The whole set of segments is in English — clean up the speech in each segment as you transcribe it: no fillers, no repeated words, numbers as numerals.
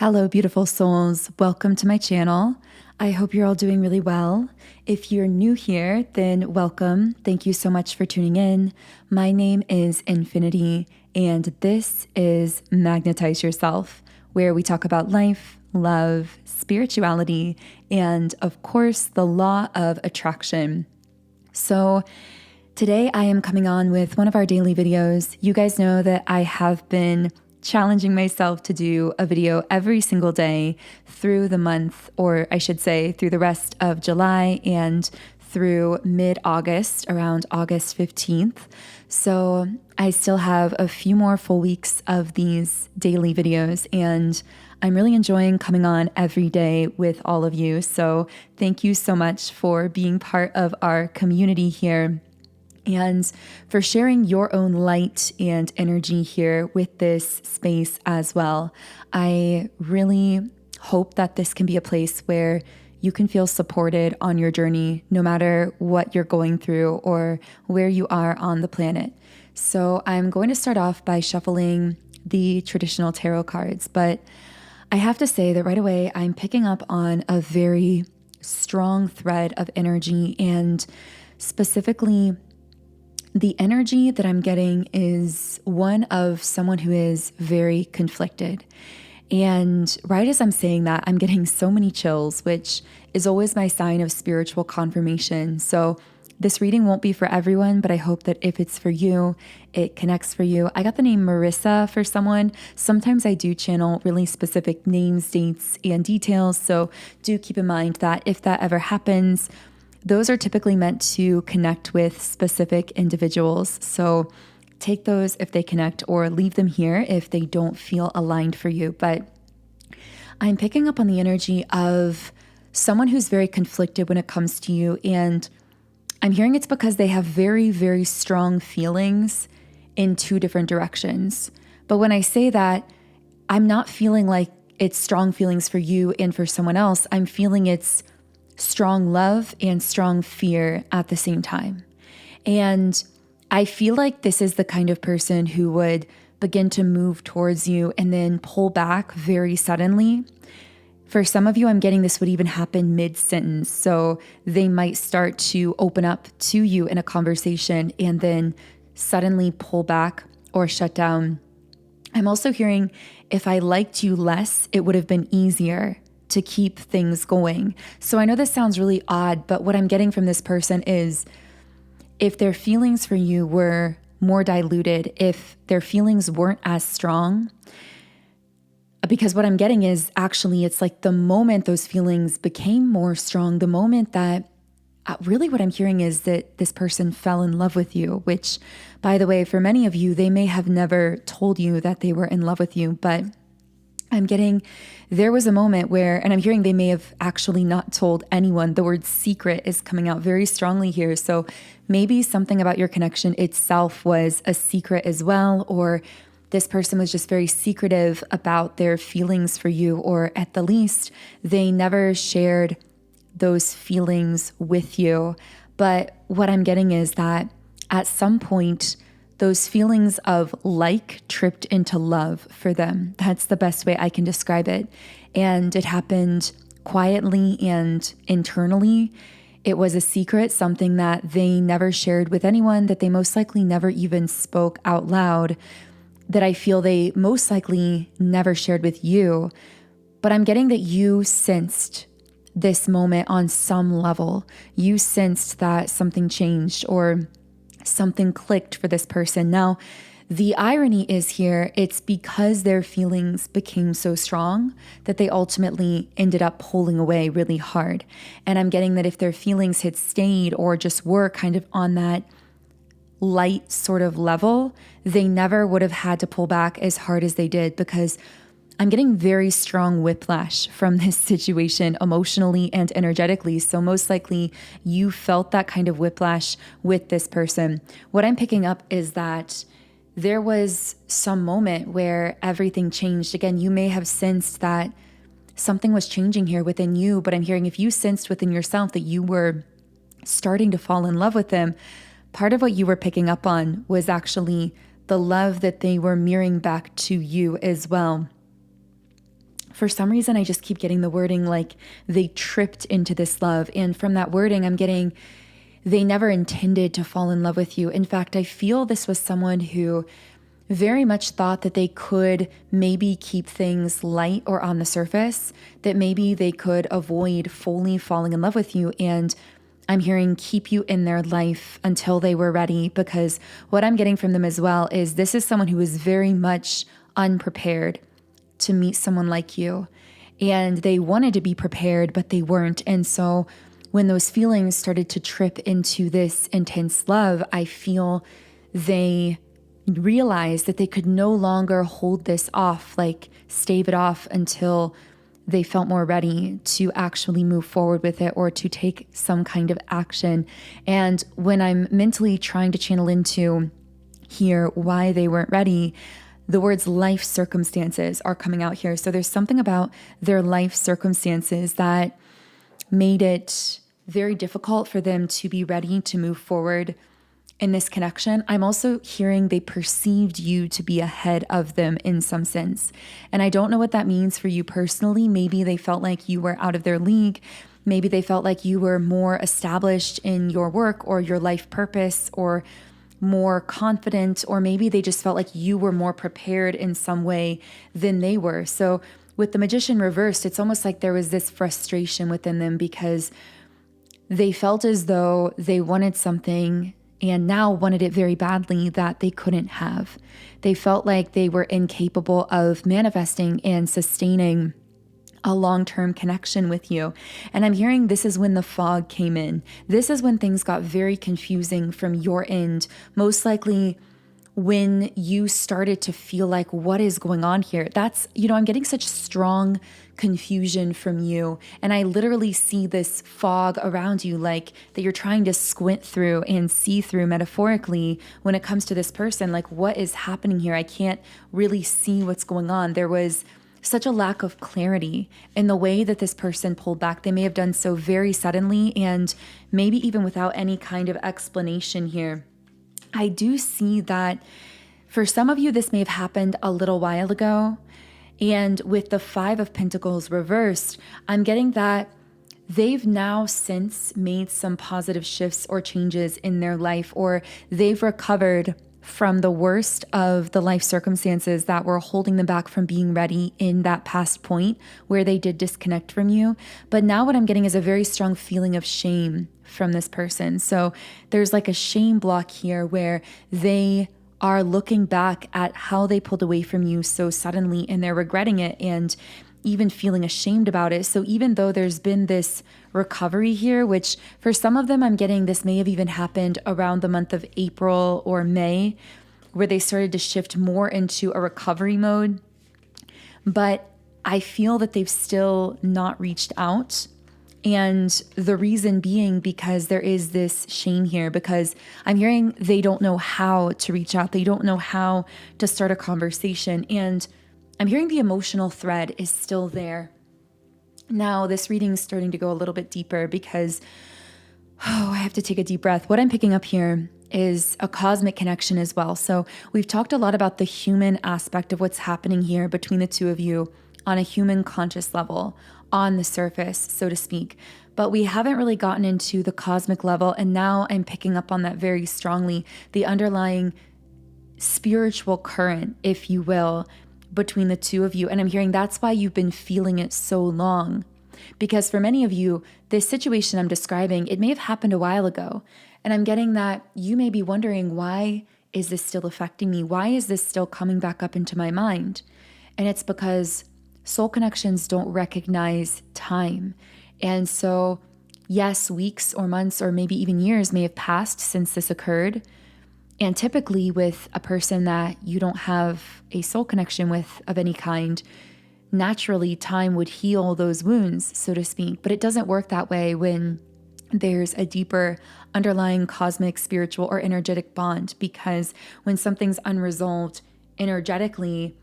Hello, beautiful souls. Welcome to my channel. I hope you're all doing really well. If you're new here, then welcome. Thank you so much for tuning in. My name is Infinity, and this is Magnetize Yourself, where we talk about life, love, spirituality, and of course, the law of attraction. So today I am coming on with one of our daily videos. You guys know that I have been challenging myself to do a video every single day through the month, or I should say through the rest of July and through mid-August, around August 15th. So I still have a few more full weeks of these daily videos, and I'm really enjoying coming on every day with all of you. So thank you so much for being part of our community here, and for sharing your own light and energy here with this space as well. I really hope that this can be a place where you can feel supported on your journey, no matter what you're going through or where you are on the planet. So I'm going to start off by shuffling the traditional tarot cards, but I have to say that right away, I'm picking up on a very strong thread of energy, and specifically the energy that I'm getting is one of someone who is very conflicted. And right as I'm saying that, I'm getting so many chills, which is always my sign of spiritual confirmation. So this reading won't be for everyone, but I hope that if it's for you, it connects for you. I got the name Marissa for someone. Sometimes I do channel really specific names, dates, and details. So do keep in mind that if that ever happens, those are typically meant to connect with specific individuals. So take those if they connect, or leave them here if they don't feel aligned for you. But I'm picking up on the energy of someone who's very conflicted when it comes to you. And I'm hearing it's because they have very, very strong feelings in two different directions. But when I say that, I'm not feeling like it's strong feelings for you and for someone else. I'm feeling it's strong love and strong fear at the same time. And I feel like this is the kind of person who would begin to move towards you and then pull back very suddenly. For some of you, I'm getting this would even happen mid-sentence. So they might start to open up to you in a conversation and then suddenly pull back or shut down. I'm also hearing, if I liked you less, it would have been easier to keep things going. So I know this sounds really odd, but what I'm getting from this person is, if their feelings for you were more diluted, if their feelings weren't as strong, because what I'm getting is actually, it's like the moment those feelings became more strong, the moment that really what I'm hearing is that this person fell in love with you, which, by the way, for many of you, they may have never told you that they were in love with you, but I'm getting, there was a moment where, and I'm hearing they may have actually not told anyone. The word secret is coming out very strongly here. So maybe something about your connection itself was a secret as well, or this person was just very secretive about their feelings for you, or at the least, they never shared those feelings with you. But what I'm getting is that at some point, those feelings of like tripped into love for them. That's the best way I can describe it. And it happened quietly and internally. It was a secret, something that they never shared with anyone, that they most likely never even spoke out loud, that I feel they most likely never shared with you. But I'm getting that you sensed this moment on some level. You sensed that something changed or something clicked for this person. Now, the irony is here, it's because their feelings became so strong that they ultimately ended up pulling away really hard. And I'm getting that if their feelings had stayed or just were kind of on that light sort of level, they never would have had to pull back as hard as they did, because I'm getting very strong whiplash from this situation emotionally and energetically. So most likely you felt that kind of whiplash with this person. What I'm picking up is that there was some moment where everything changed. Again, you may have sensed that something was changing here within you, but I'm hearing if you sensed within yourself that you were starting to fall in love with them, part of what you were picking up on was actually the love that they were mirroring back to you as well. for some reason, I just keep getting the wording like they tripped into this love. And from that wording, I'm getting they never intended to fall in love with you. In fact, I feel this was someone who very much thought that they could maybe keep things light or on the surface, that maybe they could avoid fully falling in love with you. And I'm hearing keep you in their life until they were ready, because what I'm getting from them as well is this is someone who is very much unprepared to meet someone like you. And they wanted to be prepared, but they weren't. And so when those feelings started to trip into this intense love, I feel they realized that they could no longer hold this off, like stave it off until they felt more ready to actually move forward with it or to take some kind of action. And when I'm mentally trying to channel into here why they weren't ready, the words life circumstances are coming out here. So there's something about their life circumstances that made it very difficult for them to be ready to move forward in this connection. I'm also hearing they perceived you to be ahead of them in some sense. And I don't know what that means for you personally. Maybe they felt like you were out of their league. Maybe they felt like you were more established in your work or your life purpose or more confident, or maybe they just felt like you were more prepared in some way than they were. So with the Magician reversed, it's almost like there was this frustration within them because they felt as though they wanted something and now wanted it very badly that they couldn't have. They felt like they were incapable of manifesting and sustaining a long-term connection with you. And I'm hearing this is when the fog came in. This is when things got very confusing from your end, most likely when you started to feel like, what is going on here? That's, I'm getting such strong confusion from you. And I literally see this fog around you, like that you're trying to squint through and see through metaphorically when it comes to this person. Like, what is happening here? I can't really see what's going on. There was such a lack of clarity in the way that this person pulled back. They may have done so very suddenly and maybe even without any kind of explanation here. I do see that for some of you, this may have happened a little while ago. And with the Five of Pentacles reversed, I'm getting that they've now since made some positive shifts or changes in their life, or they've recovered from the worst of the life circumstances that were holding them back from being ready in that past point where they did disconnect from you. But now what I'm getting is a very strong feeling of shame from this person. So there's like a shame block here where they are looking back at how they pulled away from you so suddenly and they're regretting it and even feeling ashamed about it. So even though there's been this recovery here, which for some of them, I'm getting this may have even happened around the month of April or May, where they started to shift more into a recovery mode. But I feel that they've still not reached out. And the reason being because there is this shame here, because I'm hearing they don't know how to reach out. They don't know how to start a conversation. And I'm hearing the emotional thread is still there. Now, this reading is starting to go a little bit deeper because, I have to take a deep breath. What I'm picking up here is a cosmic connection as well. So we've talked a lot about the human aspect of what's happening here between the two of you on a human conscious level, on the surface, so to speak. But we haven't really gotten into the cosmic level. And now I'm picking up on that very strongly, the underlying spiritual current, if you will, between the two of you. And I'm hearing that's why you've been feeling it so long. Because for many of you, this situation I'm describing, it may have happened a while ago. And I'm getting that you may be wondering, why is this still affecting me? Why is this still coming back up into my mind? And it's because soul connections don't recognize time. And so, yes, weeks or months or maybe even years may have passed since this occurred. And typically with a person that you don't have a soul connection with of any kind, naturally time would heal those wounds, so to speak. But it doesn't work that way when there's a deeper underlying cosmic, spiritual, or energetic bond. Because when something's unresolved energetically,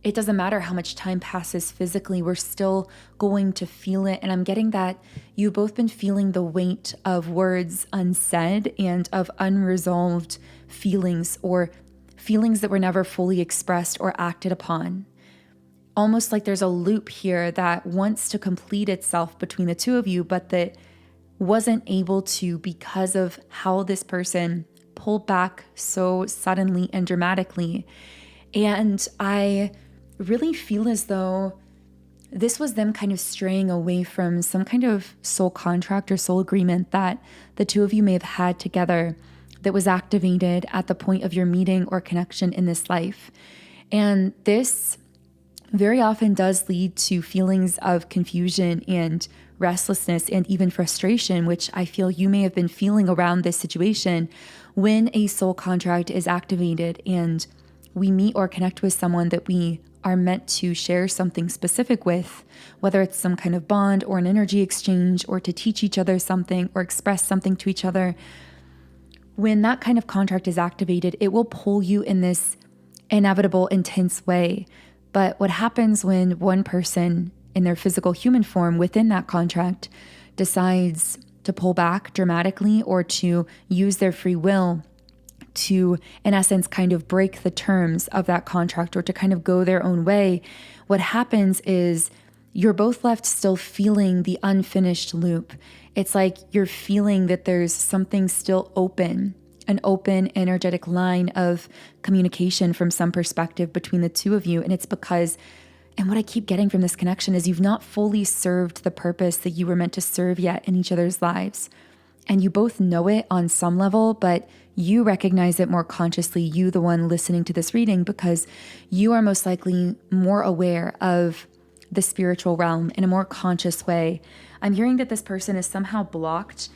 it doesn't matter how much time passes physically, we're still going to feel it. And I'm getting that you've both been feeling the weight of words unsaid and of unresolved feelings or feelings that were never fully expressed or acted upon. almost like there's a loop here that wants to complete itself between the two of you, but that wasn't able to because of how this person pulled back so suddenly and dramatically. And I really feel as though this was them kind of straying away from some kind of soul contract or soul agreement that the two of you may have had together that was activated at the point of your meeting or connection in this life. And this very often does lead to feelings of confusion and restlessness and even frustration, which I feel you may have been feeling around this situation when a soul contract is activated and we meet or connect with someone that we are meant to share something specific with, whether it's some kind of bond or an energy exchange or to teach each other something or express something to each other. When that kind of contract is activated, it will pull you in this inevitable, intense way. But what happens when one person in their physical human form within that contract decides to pull back dramatically or to use their free will to, in essence, kind of break the terms of that contract or to kind of go their own way, what happens is you're both left still feeling the unfinished loop. It's like you're feeling that there's something still open, an open energetic line of communication from some perspective between the two of you. And it's because, and what I keep getting from this connection is you've not fully served the purpose that you were meant to serve yet in each other's lives. And you both know it on some level, but you recognize it more consciously, you the one listening to this reading, because you are most likely more aware of the spiritual realm in a more conscious way. I'm hearing that this person is somehow blocked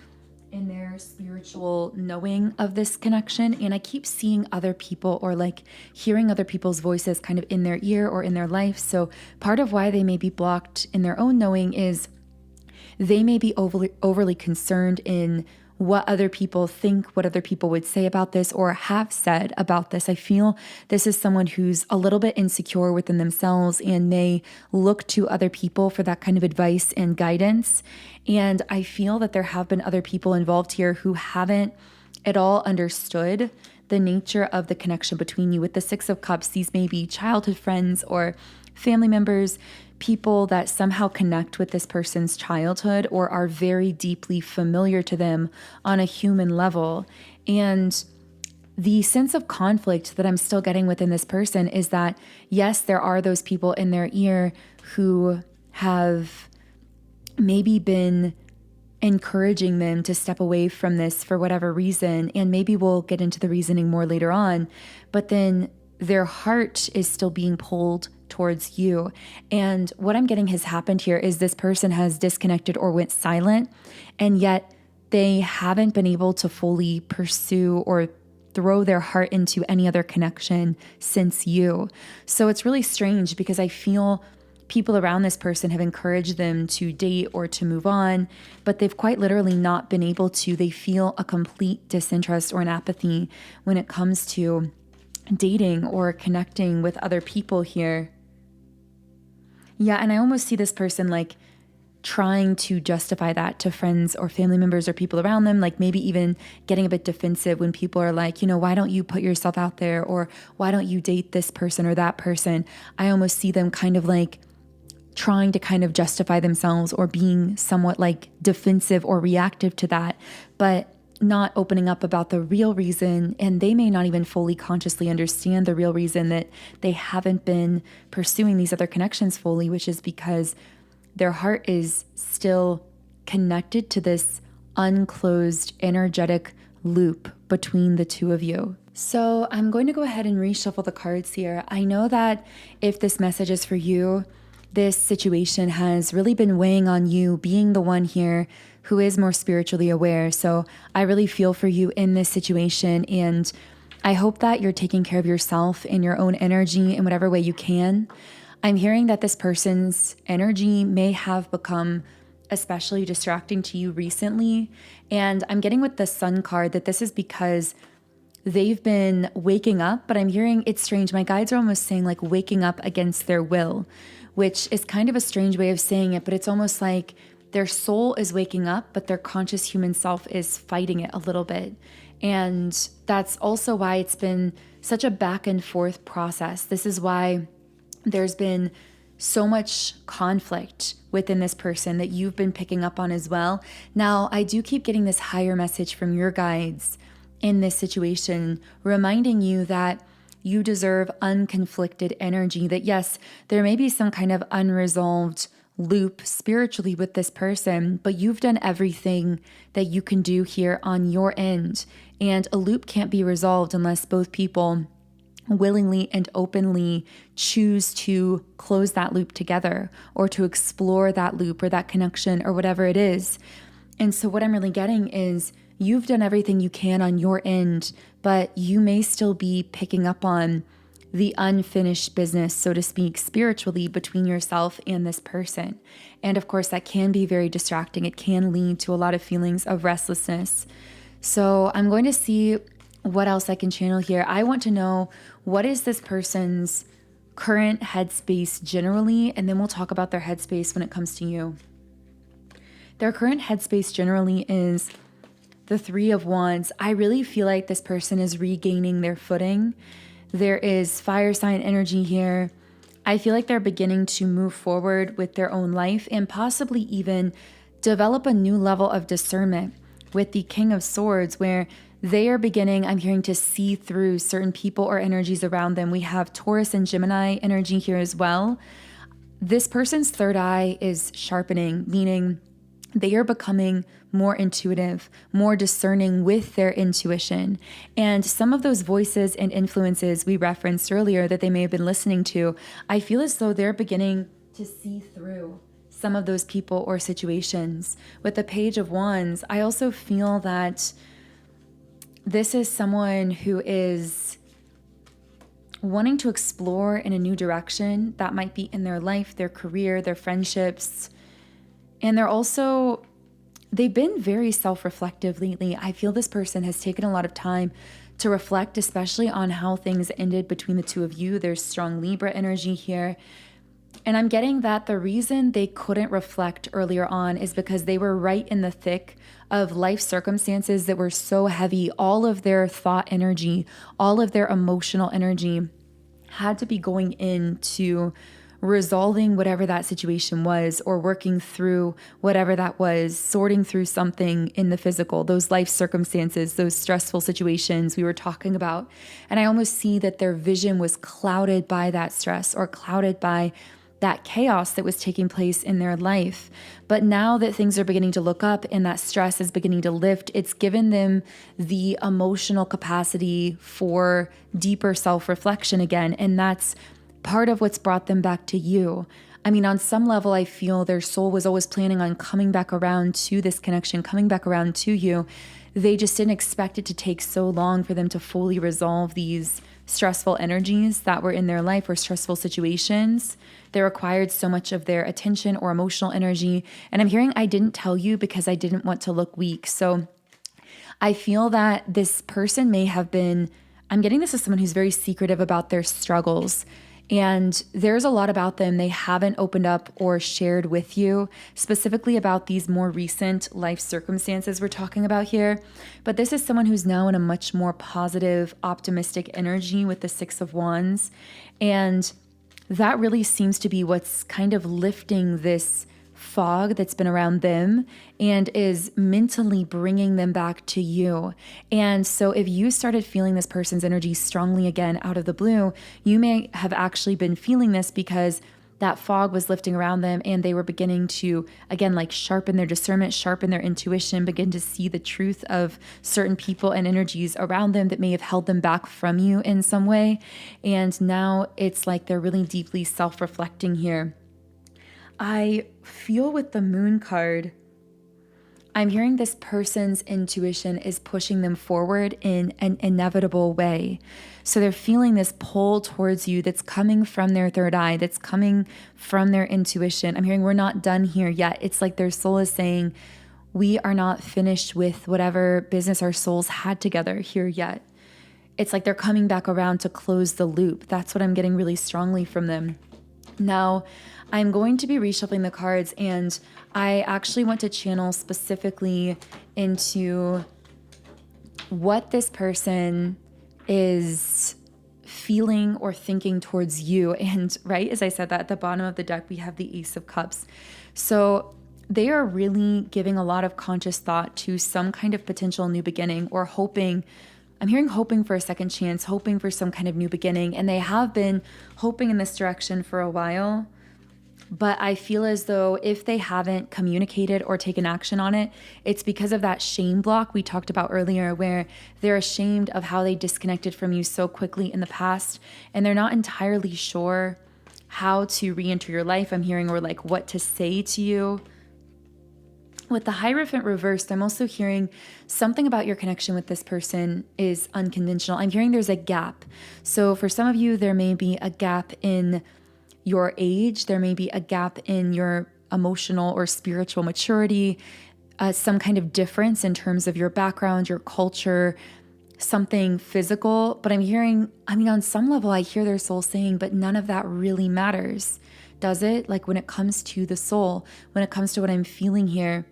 in their spiritual knowing of this connection. And I keep seeing other people or like hearing other people's voices kind of in their ear or in their life. So part of why they may be blocked in their own knowing is they may be overly concerned in what other people think, what other people would say about this or have said about this. I feel this is someone who's a little bit insecure within themselves and may look to other people for that kind of advice and guidance. And I feel that there have been other people involved here who haven't at all understood the nature of the connection between you. With the Six of Cups, these may be childhood friends or family members, people that somehow connect with this person's childhood or are very deeply familiar to them on a human level. And the sense of conflict that I'm still getting within this person is that, yes, there are those people in their ear who have maybe been encouraging them to step away from this for whatever reason. And maybe we'll get into the reasoning more later on, but then their heart is still being pulled towards you. And what I'm getting has happened here is this person has disconnected or went silent, and yet they haven't been able to fully pursue or throw their heart into any other connection since you. So it's really strange because I feel people around this person have encouraged them to date or to move on, but they've quite literally not been able to. They feel a complete disinterest or an apathy when it comes to dating or connecting with other people here. Yeah, and I almost see this person like trying to justify that to friends or family members or people around them, like maybe even getting a bit defensive when people are like, why don't you put yourself out there? Or why don't you date this person or that person? I almost see them kind of like trying to kind of justify themselves or being somewhat like defensive or reactive to that, but not opening up about the real reason. And they may not even fully consciously understand the real reason that they haven't been pursuing these other connections fully, which is because their heart is still connected to this unclosed energetic loop between the two of you. So I'm going to go ahead and reshuffle the cards here. I know that if this message is for you, this situation has really been weighing on you, being the one here who is more spiritually aware. So I really feel for you in this situation, and I hope that you're taking care of yourself and your own energy in whatever way you can. I'm hearing that this person's energy may have become especially distracting to you recently, and I'm getting with the Sun card that this is because they've been waking up, but I'm hearing it's strange. My guides are almost saying like waking up against their will, which is kind of a strange way of saying it, but it's almost like their soul is waking up, but their conscious human self is fighting it a little bit. And that's also why it's been such a back and forth process. This is why there's been so much conflict within this person that you've been picking up on as well. Now, I do keep getting this higher message from your guides in this situation, reminding you that you deserve unconflicted energy, that yes, there may be some kind of unresolved loop spiritually with this person, but you've done everything that you can do here on your end. And a loop can't be resolved unless both people willingly and openly choose to close that loop together, or to explore that loop or that connection or whatever it is. And so what I'm really getting is you've done everything you can on your end, but you may still be picking up on the unfinished business, so to speak, spiritually between yourself and this person. And of course, that can be very distracting. It can lead to a lot of feelings of restlessness. So I'm going to see what else I can channel here. I want to know, what is this person's current headspace generally, and then we'll talk about their headspace when it comes to you. Their current headspace generally is the Three of Wands. I really feel like this person is regaining their footing. There is fire sign energy here. I feel like they're beginning to move forward with their own life and possibly even develop a new level of discernment with the King of Swords, where they are beginning, I'm hearing, to see through certain people or energies around them. We have Taurus and Gemini energy here as well. This person's third eye is sharpening, meaning they are becoming more intuitive, more discerning with their intuition. And some of those voices and influences we referenced earlier that they may have been listening to, I feel as though they're beginning to see through some of those people or situations. With the Page of Wands, I also feel that this is someone who is wanting to explore in a new direction that might be in their life, their career, their friendships. And they've been very self-reflective lately. I feel this person has taken a lot of time to reflect, especially on how things ended between the two of you. There's strong Libra energy here. And I'm getting that the reason they couldn't reflect earlier on is because they were right in the thick of life circumstances that were so heavy. All of their thought energy, all of their emotional energy had to be going into resolving whatever that situation was, or working through whatever that was, sorting through something in the physical, those life circumstances, those stressful situations we were talking about. And I almost see that their vision was clouded by that stress, or clouded by that chaos that was taking place in their life. But now that things are beginning to look up and that stress is beginning to lift, it's given them the emotional capacity for deeper self-reflection again. And that's part of what's brought them back to you. I mean, on some level, I feel their soul was always planning on coming back around to this connection, coming back around to you. They just didn't expect it to take so long for them to fully resolve these stressful energies that were in their life, or stressful situations that required so much of their attention or emotional energy. And I'm hearing, I didn't tell you because I didn't want to look weak. So I feel that this person may have been, I'm getting this as someone who's very secretive about their struggles. And there's a lot about them they haven't opened up or shared with you, specifically about these more recent life circumstances we're talking about here. But this is someone who's now in a much more positive, optimistic energy with the Six of Wands. And that really seems to be what's kind of lifting this fog that's been around them and is mentally bringing them back to you. And so if you started feeling this person's energy strongly again out of the blue, you may have actually been feeling this because that fog was lifting around them and they were beginning to, again, like sharpen their discernment, sharpen their intuition, begin to see the truth of certain people and energies around them that may have held them back from you in some way. And now it's like they're really deeply self-reflecting here. I feel with the Moon card, I'm hearing this person's intuition is pushing them forward in an inevitable way. So they're feeling this pull towards you that's coming from their third eye, that's coming from their intuition. I'm hearing, we're not done here yet. It's like their soul is saying, we are not finished with whatever business our souls had together here yet. It's like they're coming back around to close the loop. That's what I'm getting really strongly from them. Now, I'm going to be reshuffling the cards, and I actually want to channel specifically into what this person is feeling or thinking towards you. And right as I said that, at the bottom of the deck, we have the Ace of Cups. So they are really giving a lot of conscious thought to some kind of potential new beginning, or hoping. I'm hearing hoping for a second chance, hoping for some kind of new beginning. And they have been hoping in this direction for a while. But I feel as though if they haven't communicated or taken action on it, it's because of that shame block we talked about earlier, where they're ashamed of how they disconnected from you so quickly in the past, and they're not entirely sure how to re-enter your life, I'm hearing, or like what to say to you. With the Hierophant reversed, I'm also hearing something about your connection with this person is unconventional. I'm hearing there's a gap. So for some of you, there may be a gap in your age, there may be a gap in your emotional or spiritual maturity, some kind of difference in terms of your background, your culture, something physical. But I'm hearing, on some level, I hear their soul saying, but none of that really matters, does it? Like when it comes to the soul, when it comes to what I'm feeling here,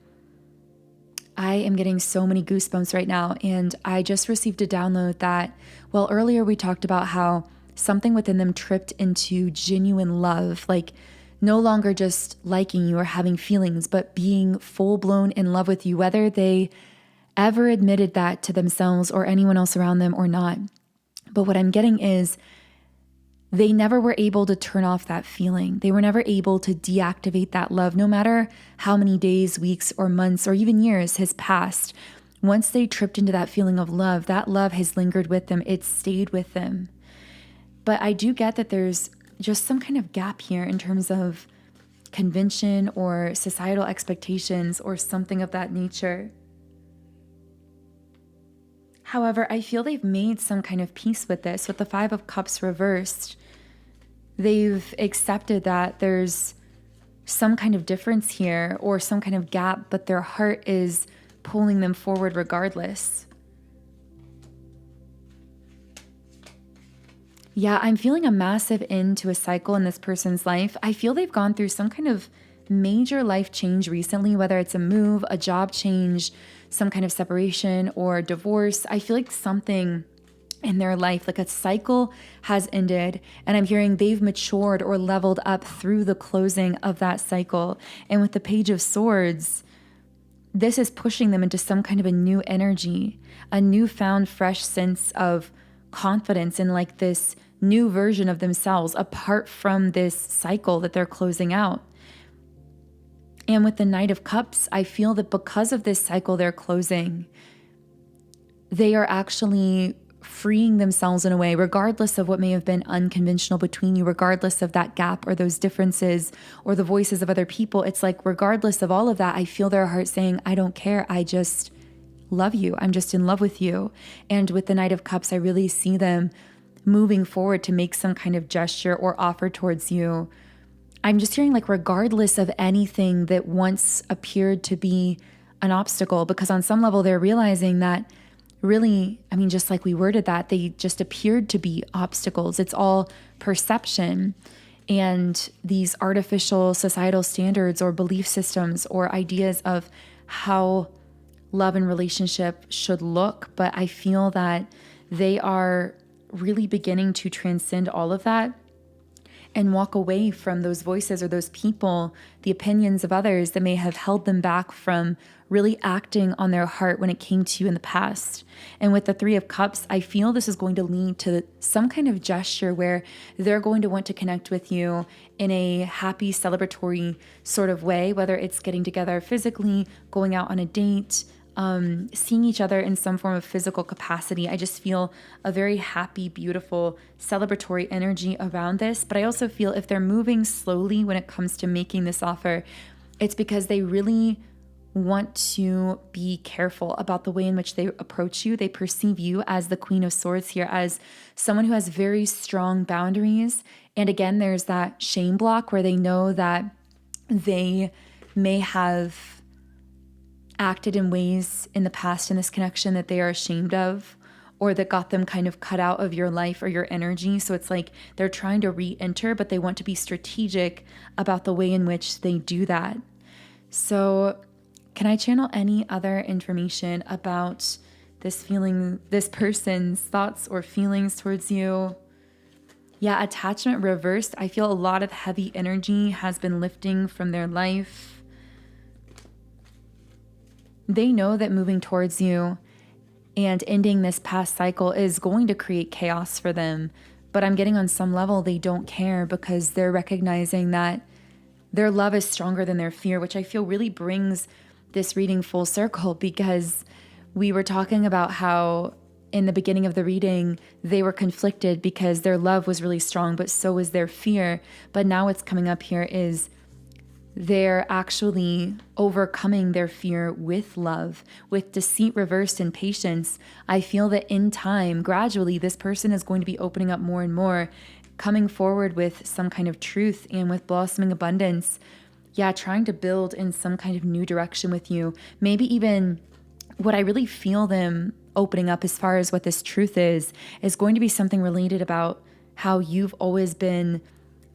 I am getting so many goosebumps right now. And I just received a download that, well, earlier we talked about how something within them tripped into genuine love, like no longer just liking you or having feelings, but being full-blown in love with you, whether they ever admitted that to themselves or anyone else around them or not. But what I'm getting is they never were able to turn off that feeling. They were never able to deactivate that love, no matter how many days, weeks, or months, or even years has passed. Once they tripped into that feeling of love, that love has lingered with them. It stayed with them. But I do get that there's just some kind of gap here in terms of convention or societal expectations or something of that nature. However, I feel they've made some kind of peace with this. With the Five of Cups reversed, they've accepted that there's some kind of difference here or some kind of gap, but their heart is pulling them forward regardless. Yeah, I'm feeling a massive end to a cycle in this person's life. I feel they've gone through some kind of major life change recently, whether it's a move, a job change, some kind of separation or divorce. I feel like something in their life, like a cycle has ended, and I'm hearing they've matured or leveled up through the closing of that cycle. And with the Page of Swords, this is pushing them into some kind of a new energy, a newfound fresh sense of confidence in like this new version of themselves apart from this cycle that they're closing out. And with the Knight of Cups, I feel that because of this cycle they're closing, they are actually freeing themselves in a way, regardless of what may have been unconventional between you, regardless of that gap or those differences or the voices of other people. It's like, regardless of all of that, I feel their heart saying, I don't care. I just love you. I'm just in love with you. And with the Knight of Cups, I really see them moving forward to make some kind of gesture or offer towards you. I'm just hearing like regardless of anything that once appeared to be an obstacle, because on some level they're realizing that really, just like we worded that, they just appeared to be obstacles. It's all perception and these artificial societal standards or belief systems or ideas of how love and relationship should look. But I feel that they are really beginning to transcend all of that and walk away from those voices or those people, the opinions of others that may have held them back from really acting on their heart when it came to you in the past. And with the Three of Cups, I feel this is going to lead to some kind of gesture where they're going to want to connect with you in a happy, celebratory sort of way, whether it's getting together physically, going out on a date, seeing each other in some form of physical capacity. I just feel a very happy, beautiful, celebratory energy around this. But I also feel if they're moving slowly when it comes to making this offer, it's because they really want to be careful about the way in which they approach you. They perceive you as the Queen of Swords here, as someone who has very strong boundaries. And again, there's that shame block where they know that they may have acted in ways in the past in this connection that they are ashamed of, or that got them kind of cut out of your life or your energy. So it's like they're trying to re-enter, but they want to be strategic about the way in which they do that. So can I channel any other information about this feeling, this person's thoughts or feelings towards you? Yeah, attachment reversed. I feel a lot of heavy energy has been lifting from their life. They know that moving towards you and ending this past cycle is going to create chaos for them. But I'm getting on some level they don't care because they're recognizing that their love is stronger than their fear, which I feel really brings this reading full circle, because we were talking about how in the beginning of the reading, they were conflicted because their love was really strong, but so was their fear. But now what's coming up here is they're actually overcoming their fear with love, with deceit reversed and patience. I feel that in time, gradually, this person is going to be opening up more and more, coming forward with some kind of truth and with blossoming abundance. Yeah, trying to build in some kind of new direction with you. Maybe even what I really feel them opening up as far as what this truth is going to be something related about how you've always been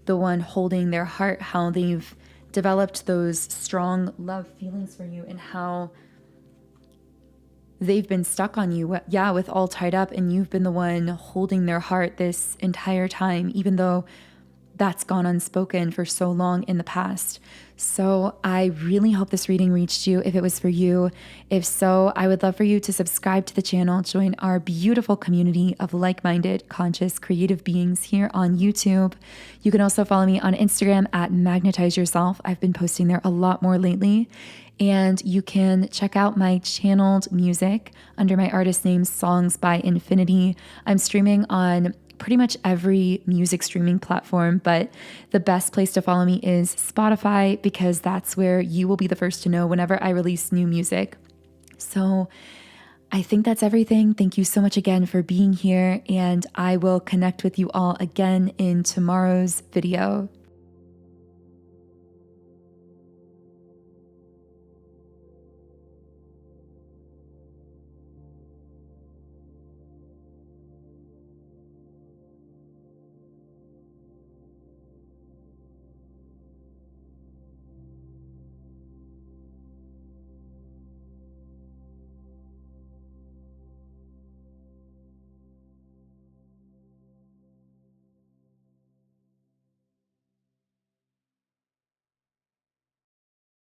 the one holding their heart, how they've developed those strong love feelings for you, and how they've been stuck on you, yeah, with all tied up, and you've been the one holding their heart this entire time, even though that's gone unspoken for so long in the past. So I really hope this reading reached you if it was for you. If so, I would love for you to subscribe to the channel, join our beautiful community of like-minded, conscious, creative beings here on YouTube. You can also follow me on Instagram at Magnetize Yourself. I've been posting there a lot more lately. And you can check out my channeled music under my artist name, Songs by 𝗫𝗫. I'm streaming on pretty much every music streaming platform, but the best place to follow me is Spotify, because that's where you will be the first to know whenever I release new music. So I think that's everything. Thank you so much again for being here, and I will connect with you all again in tomorrow's video.